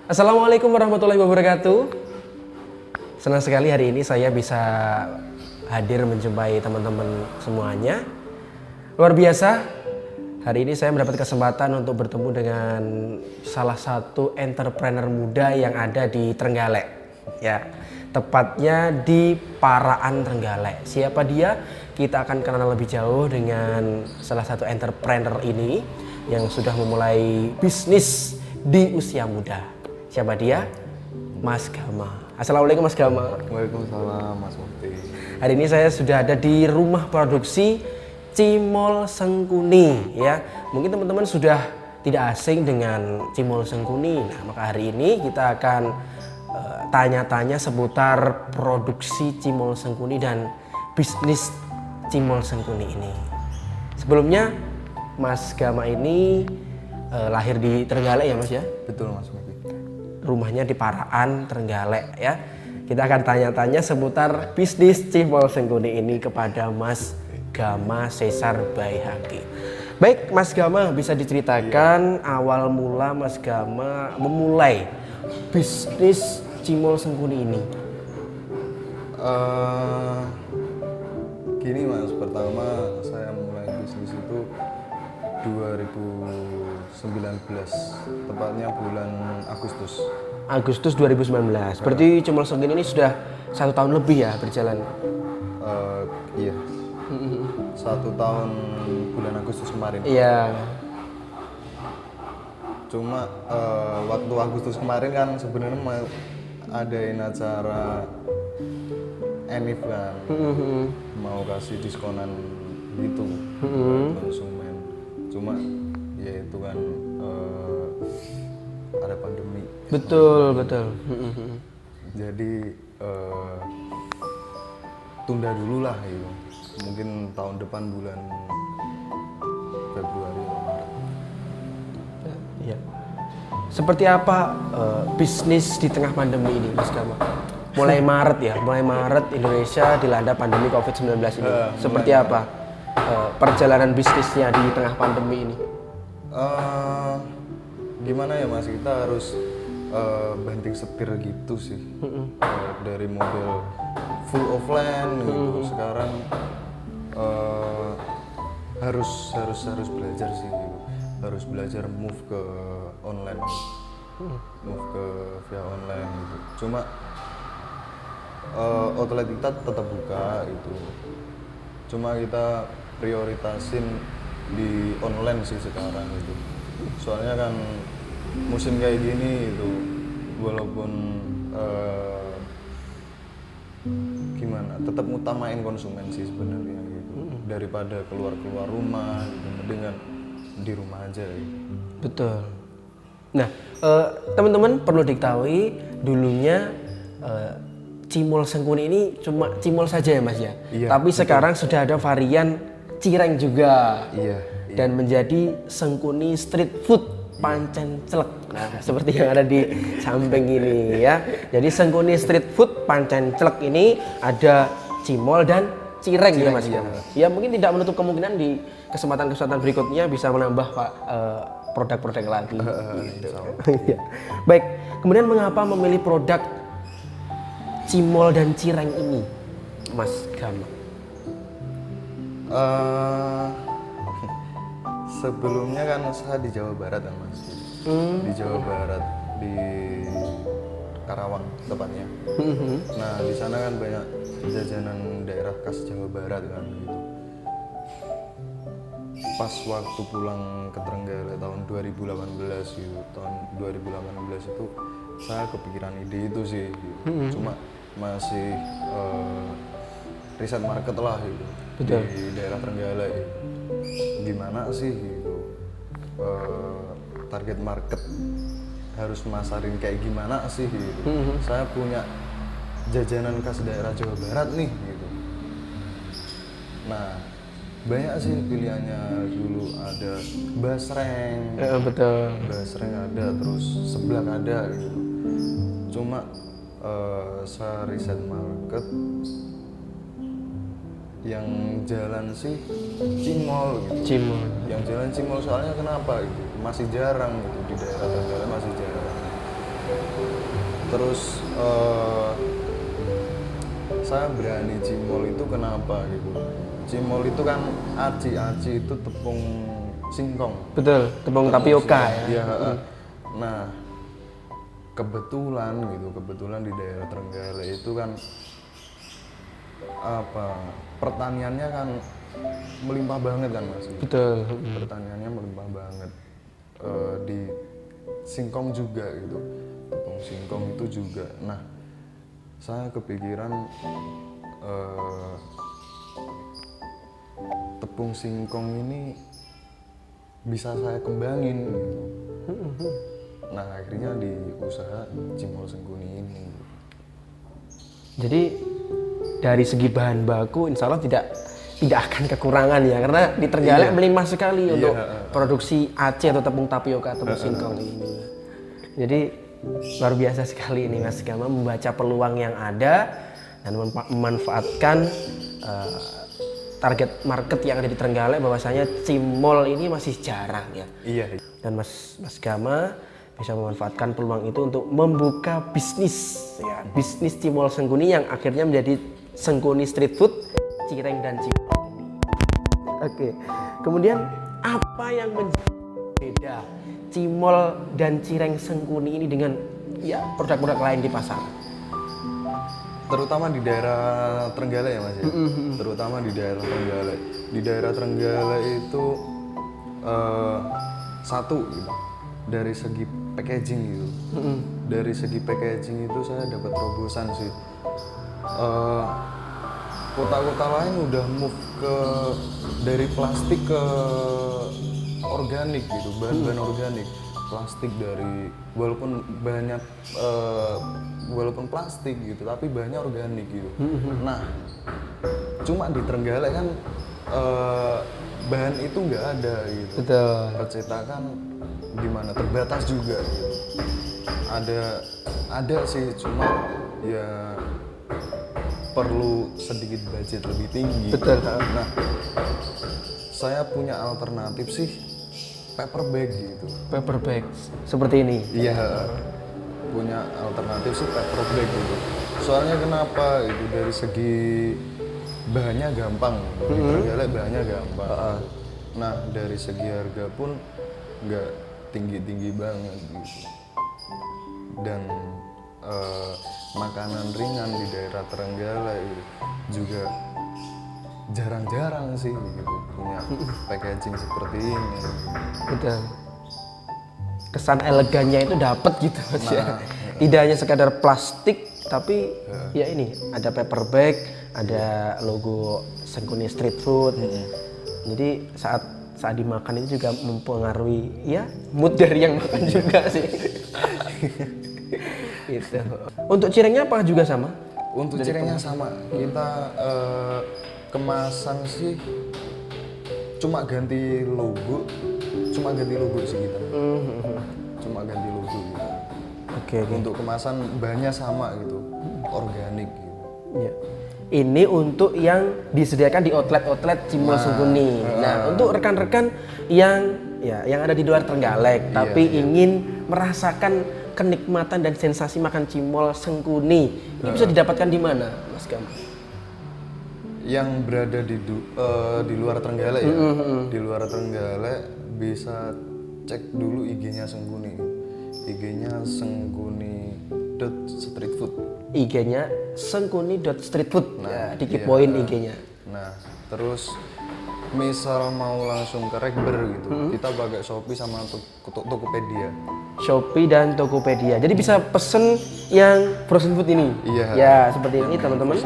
Assalamualaikum warahmatullahi wabarakatuh. Senang sekali hari ini saya bisa hadir menjumpai teman-teman semuanya. Luar biasa, hari ini saya mendapat kesempatan untuk bertemu dengan salah satu entrepreneur muda yang ada di Trenggalek. Ya, tepatnya di Paraan Trenggalek. Siapa dia? Kita akan kenal lebih jauh dengan salah satu entrepreneur ini yang sudah memulai bisnis di usia muda. Siapa dia? Mas Gama. Assalamualaikum Mas Gama. Waalaikumsalam Mas Mufti. Hari ini saya sudah ada di rumah produksi Cimol Sengkuni ya. Mungkin teman-teman sudah tidak asing dengan Cimol Sengkuni. Nah, maka hari ini kita akan tanya-tanya seputar produksi Cimol Sengkuni dan bisnis Cimol Sengkuni ini. Sebelumnya Mas Gama ini lahir di Trenggalek ya Mas ya? Betul Mas Mufti. Rumahnya di Paraan Trenggalek ya. Kita akan tanya-tanya seputar bisnis Cimol Sengkuni ini kepada Mas Gama Cesar Baihaqi. Baik Mas Gama, bisa diceritakan awal mula Mas Gama memulai bisnis Cimol Sengkuni ini? Gini Mas, pertama saya mulai bisnis itu 2019, tepatnya bulan Agustus. Agustus 2019. Berarti Cimol Sengkuni ini sudah 1 tahun lebih ya berjalan? Iya, 1 tahun bulan Agustus kemarin. Iya. Cuma waktu Agustus kemarin kan sebenarnya mau adain acara Enif kan, mau kasih diskonan gitu buat konsumen. Cuma ya itu kan ada pandemi. Betul. Jadi tunda dulu lah gitu. Mungkin tahun depan bulan Februari atau Maret. Iya. Seperti apa bisnis di tengah pandemi ini Mas Gama? Mulai Maret Indonesia dilanda pandemi COVID-19 ini. Seperti apa perjalanan bisnisnya di tengah pandemi ini? Gimana ya Mas, kita harus banting setir gitu sih. Dari model full offline gitu, sekarang harus belajar sih gitu. Harus belajar move ke online, move ke via online gitu. Cuma outlet kita tetap buka gitu. Cuma kita prioritasin di online sih sekarang gitu. Soalnya kan musim kayak gini itu, walaupun gimana, tetap ngutamain konsumen sih sebenarnya gitu. Daripada keluar rumah gitu, mendingan di rumah aja gitu. Betul. Nah, teman-teman perlu diketahui dulunya Cimol Sengkuni ini cuma Cimol saja ya Mas ya. Iya, tapi betul. Sekarang sudah ada varian cireng juga. Iya. Dan menjadi Sengkuni street food pancen celek. Nah, seperti yang ada di samping ini ya. Jadi Sengkuni street food pancen celek ini ada cimol dan cireng ya Mas ya. Ya mungkin tidak menutup kemungkinan di kesempatan-kesempatan berikutnya bisa menambah Pak produk-produk lagi. Gitu. Baik, kemudian mengapa memilih produk cimol dan cireng ini, Mas Gama? Sebelumnya kan saya di Jawa Barat kan Mas. Di Jawa Barat, di Karawang tepatnya. Nah di sana kan banyak jajanan daerah khas Jawa Barat kan gitu. Pas waktu pulang ke Trenggalek tahun 2018 gitu, tahun 2018 itu saya kepikiran ide itu sih gitu. Cuma masih riset market lah gitu. Betul. Di daerah Trenggalek gitu. Gimana sih gitu, target market harus masarin kayak gimana sih gitu. Saya punya jajanan khas daerah Jawa Barat nih gitu. Nah banyak sih pilihannya, dulu ada basreng, Betul. basreng ada, terus seblak ada gitu. Cuma saya riset market yang jalan sih cimol gitu. Cimol. Yang jalan cimol soalnya kenapa gitu? Masih jarang gitu di daerah Trenggalek, masih jarang. Terus saya berani cimol itu kenapa gitu? Cimol itu kan aci itu tepung singkong. Betul, tepung tapioka ya. Iya. Nah, kebetulan di daerah Trenggalek itu kan pertaniannya kan melimpah banget kan Mas. Betul. Pertaniannya melimpah banget. Di singkong juga gitu, tepung singkong itu juga. Nah, saya kepikiran tepung singkong ini bisa saya kembangin gitu. Nah, akhirnya di usaha Cimol Sengguni ini. Jadi dari segi bahan baku insya Allah tidak akan kekurangan ya, karena di Trenggalek melimpah sekali untuk produksi Aceh atau tepung tapioka tepung singkong ini. Jadi luar biasa sekali ini Mas Gama membaca peluang yang ada dan memanfaatkan target market yang ada di Trenggalek, bahwasanya cimol ini masih jarang ya. Iya. Dan Mas Gama bisa memanfaatkan peluang itu untuk membuka bisnis ya, bisnis Cimol Sengguni yang akhirnya menjadi Sengguni Street Food Cireng dan Cimol. Oke. Kemudian apa yang menjadi beda Cimol dan Cireng Sengguni ini dengan ya produk-produk lain di pasar? Terutama di daerah Trenggalek ya Mas ya. Terutama di daerah Trenggalek. Di daerah Trenggalek itu satu gitu, dari segi packaging gitu. Dari segi packaging itu saya dapat terobosan sih. Kota-kota lain udah move dari plastik ke organik gitu, bahan-bahan organik. Plastik dari walaupun plastik gitu, tapi bahannya organik gitu. Nah, cuma di Trenggalek kan bahan itu nggak ada gitu. Betul. Percetakan di mana terbatas juga gitu. Ada sih, cuma ya perlu sedikit budget lebih tinggi. Betul. Nah, saya punya alternatif sih paper bag gitu. Paper bag seperti ini. Iya, punya alternatif sih paper bag gitu. Soalnya kenapa itu dari segi bahannya gampang, di Trenggalek bahannya gampang. Nah, dari segi harga pun nggak tinggi-tinggi banget gitu. Dan makanan ringan di daerah Trenggalek juga jarang-jarang sih gitu punya packaging seperti ini. Betul. Kesan elegannya itu dapat gitu Mas ya. Tidak hanya sekadar plastik, tapi ya ini ada paper bag, ada logo Sengguni Street Food. Jadi saat dimakan itu juga mempengaruhi ya mood dari yang makan juga sih. Gitu. Untuk cirengnya apa juga sama? Untuk cirengnya sama. Kita kemasan sih cuma ganti logo sih kita. Cuma ganti logo gitu. Oke. Untuk kemasan bahannya sama gitu, organik gitu. Ya. Ini untuk yang disediakan di outlet Cimol Sengguni. Nah, untuk rekan-rekan yang ada di luar Trenggalek tapi ingin merasakan kenikmatan dan sensasi makan cimol Sengguni, ini bisa didapatkan di mana, Mas Gama? Yang berada di luar Trenggalek ya. Di luar Trenggalek bisa cek dulu IG-nya Sengguni. IG-nya sengguni.streetfood. IG-nya sengguni.streetfood. Nah, dikepoin IG-nya. Nah, terus misal mau langsung ke Rekber gitu, kita pakai Shopee sama Tokopedia. Shopee dan Tokopedia. Jadi bisa pesen yang frozen food ini. Iya. Ya, seperti ini teman-teman.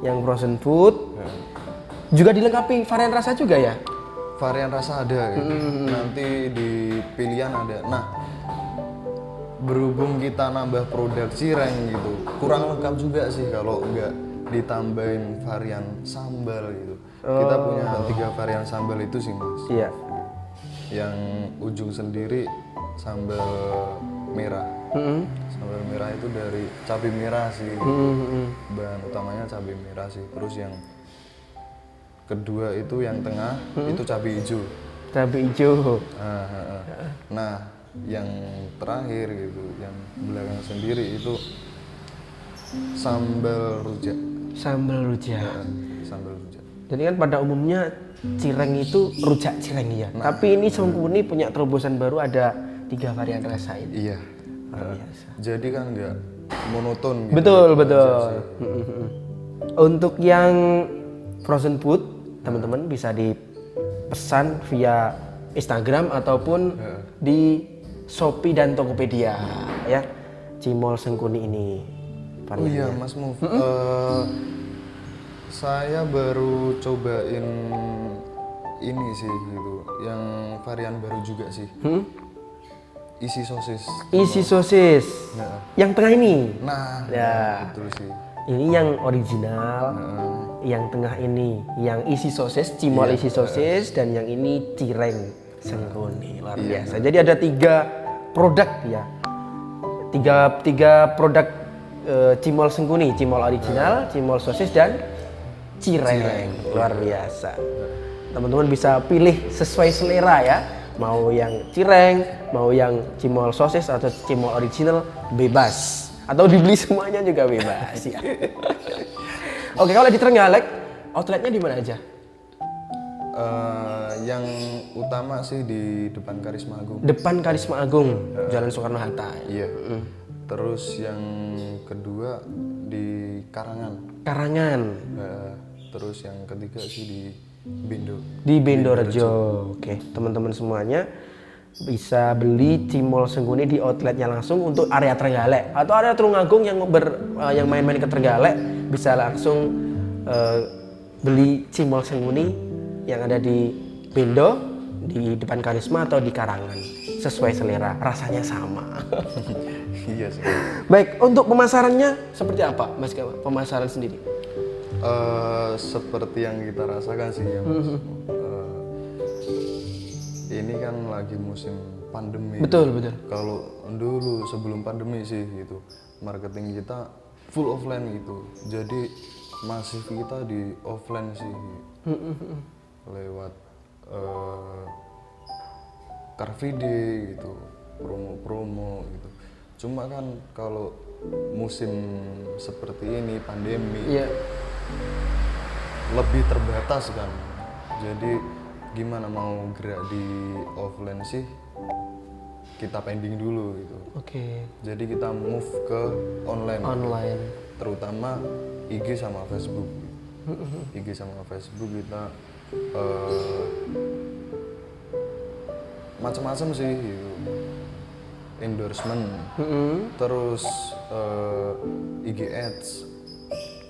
Yang frozen food. Juga dilengkapi varian rasa juga ya? Varian rasa ada gitu. Nanti di pilihan ada. Nah, berhubung kita nambah produk cireng gitu, kurang lengkap juga sih kalau nggak ditambahin varian sambal gitu. Kita punya 3 varian sambal itu sih Mas. Iya. Yang ujung sendiri sambal merah. Sambal merah itu dari cabai merah sih. Bahan utamanya cabai merah sih. Terus yang kedua itu yang tengah itu cabai hijau. Cabai hijau. Nah, yang terakhir gitu, yang belakang sendiri itu sambal rujak. Sambal rujak. Sambal rujak. Jadi kan pada umumnya cireng itu rujak cireng ya. Tapi ini Sengkuni punya terobosan baru, ada 3 varian rasa ini. Iya. Luar biasa. Jadi kan nggak monoton gitu. Betul, betul. Untuk yang frozen food, teman-teman bisa dipesan via Instagram ataupun di Shopee dan Tokopedia ya. Cimol Sengkuni ini. Oh iya, Mas Muf. Saya baru cobain ini sih gitu, yang varian baru juga sih. Isi sosis. Isi sosis. Nah. Yang tengah ini. Nah, Ya. betul sih. Ini yang original. Yang tengah ini yang isi sosis, cimol isi sosis, dan yang ini cireng Sengkuni. Luar biasa. Jadi ada 3 produk ya. Tiga produk cimol Sengkuni, cimol original, cimol sosis, dan cireng. Luar biasa. Teman-teman bisa pilih sesuai selera ya. Mau yang cireng, mau yang cimol sosis atau cimol original, bebas. Atau dibeli semuanya juga bebas ya. Oke, kalau di Trenggalek, outletnya di mana aja? Yang utama sih di depan Karisma Agung. Depan Karisma Agung, Jalan Soekarno-Hatta. Iya. Terus yang kedua di Karangan. Karangan. Terus yang ketiga sih di Bendo. Di Bendorejo. Oke, teman-teman semuanya bisa beli cimol Sengkuni di outletnya langsung untuk area Trenggalek, atau area Tulungagung yang yang main-main ke Trenggalek bisa langsung beli cimol Sengkuni yang ada di Bendo, di depan Karisma atau di Karangan. Sesuai selera, rasanya sama. Iya sih. Baik, untuk pemasarannya seperti apa, Mas Gawa? Pemasaran sendiri? Seperti yang kita rasakan sih ya, Mas. Ini kan lagi musim pandemi. Betul, betul. Kalau dulu sebelum pandemi sih gitu, marketing kita full offline gitu. Jadi masif kita di offline sih, lewat Car Free Day gitu, promo-promo gitu. Cuma kan kalau musim seperti ini pandemi, lebih terbatas kan. Jadi gimana mau gerak di offline sih, kita pending dulu gitu. Oke. Jadi kita move ke online. Online. Terutama IG sama Facebook. IG sama Facebook kita macam-macam sih gitu. Endorsement. Terus IG ads,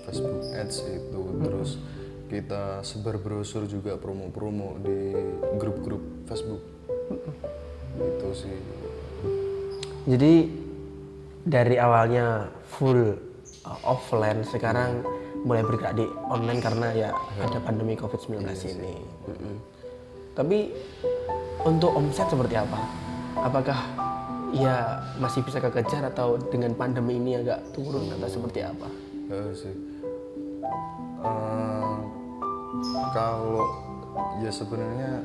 Facebook ads itu, terus kita sebar brosur juga, promo-promo di grup-grup Facebook. Itu sih. Jadi dari awalnya full offline, sekarang mulai bergerak di online karena ya ada pandemi COVID-19 ini. Tapi untuk omset seperti apa? Apakah ya masih bisa kekejar atau dengan pandemi ini agak turun atau seperti apa? Sih. Kalau ya sebenarnya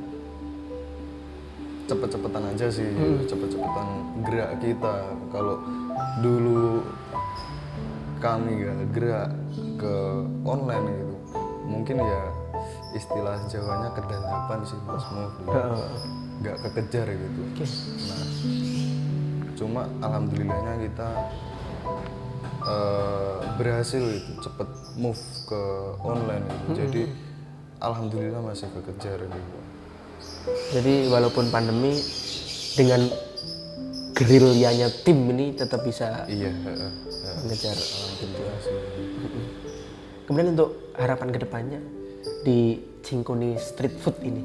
cepet-cepetan aja sih, cepet-cepetan gerak kita. Kalau dulu kami gak gerak ke online gitu, mungkin ya istilah Jawanya kedadapan sih Mas Muf, gak kekejar gitu. Nah, cuma alhamdulillahnya kita berhasil itu cepet move ke online gitu. Jadi alhamdulillah masih kekejar gitu. Jadi walaupun pandemi, dengan gerilyanya tim ini tetap bisa mengejar. Alhamdulillah sih. Kemudian untuk harapan kedepannya di Sengkuni Street Food ini?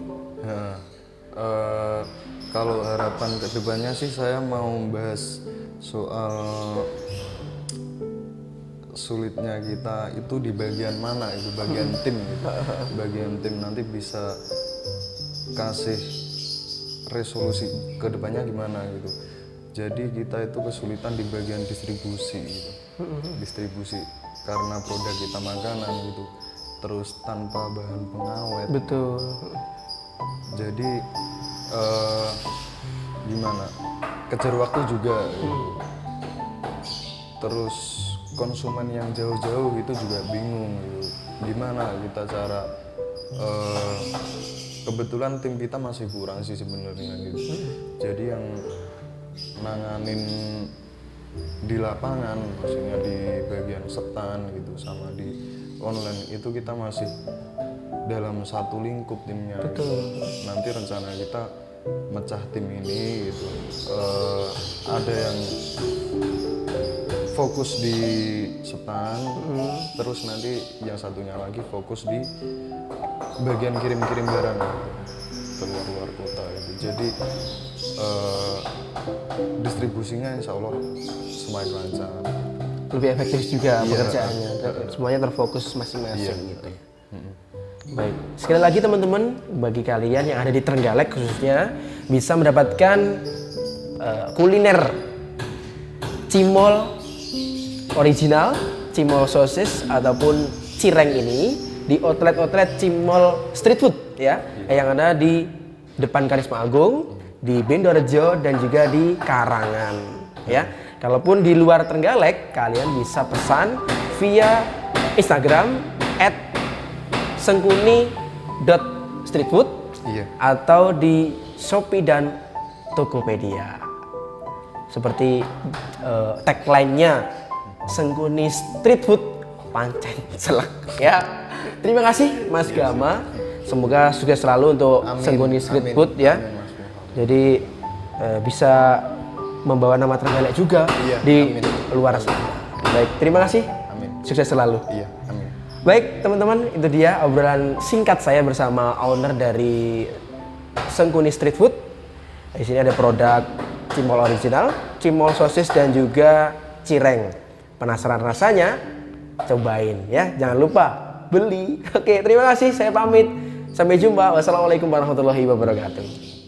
Kalau harapan kedepannya sih saya mau bahas soal sulitnya kita itu di bagian mana, itu bagian tim gitu. Bagian tim nanti bisa kasih resolusi kedepannya gimana gitu. Jadi kita itu kesulitan di bagian distribusi gitu. Distribusi karena produk kita makanan gitu, terus tanpa bahan pengawet. Betul. Jadi gimana, kejar waktu juga gitu. Terus konsumen yang jauh-jauh itu juga bingung gitu. Gimana kita cara kebetulan tim kita masih kurang sih sebenarnya gitu. Jadi yang nanganin di lapangan, maksudnya di bagian setan gitu sama di online itu kita masih dalam satu lingkup timnya. Betul. Gitu. Nanti rencana kita mecah tim ini gitu. Ada yang fokus di setan, terus nanti yang satunya lagi fokus di bagian kirim-kirim barang ke luar kota gitu. Jadi distribusinya insya Allah semakin lancar. Lebih efektif juga pekerjaannya. Semuanya terfokus masing-masing gitu ya. Baik, sekali lagi teman-teman, bagi kalian yang ada di Trenggalek khususnya bisa mendapatkan kuliner cimol original, cimol sosis ataupun cireng ini di outlet cimol street food ya, yang ada di depan Karisma Agung, di Bendorejo dan juga di Karangan ya. Kalaupun di luar Trenggalek, kalian bisa pesan via Instagram @sengkuni.streetfood atau di Shopee dan Tokopedia. Seperti tagline-nya Sengkuni Street Food pancen selek ya. Terima kasih Mas Gama. Semoga sukses selalu untuk Sengkuni Street Food ya. Jadi bisa membawa nama Trenggalek juga di luar sana. Baik, terima kasih. Sukses selalu. Amin. Baik teman-teman, itu dia obrolan singkat saya bersama owner dari Sengkuni Street Food. Di sini ada produk cimol original, cimol sosis dan juga cireng. Penasaran rasanya? Cobain ya, jangan lupa beli. Oke, terima kasih. Saya pamit. Sampai jumpa. Wassalamualaikum warahmatullahi wabarakatuh.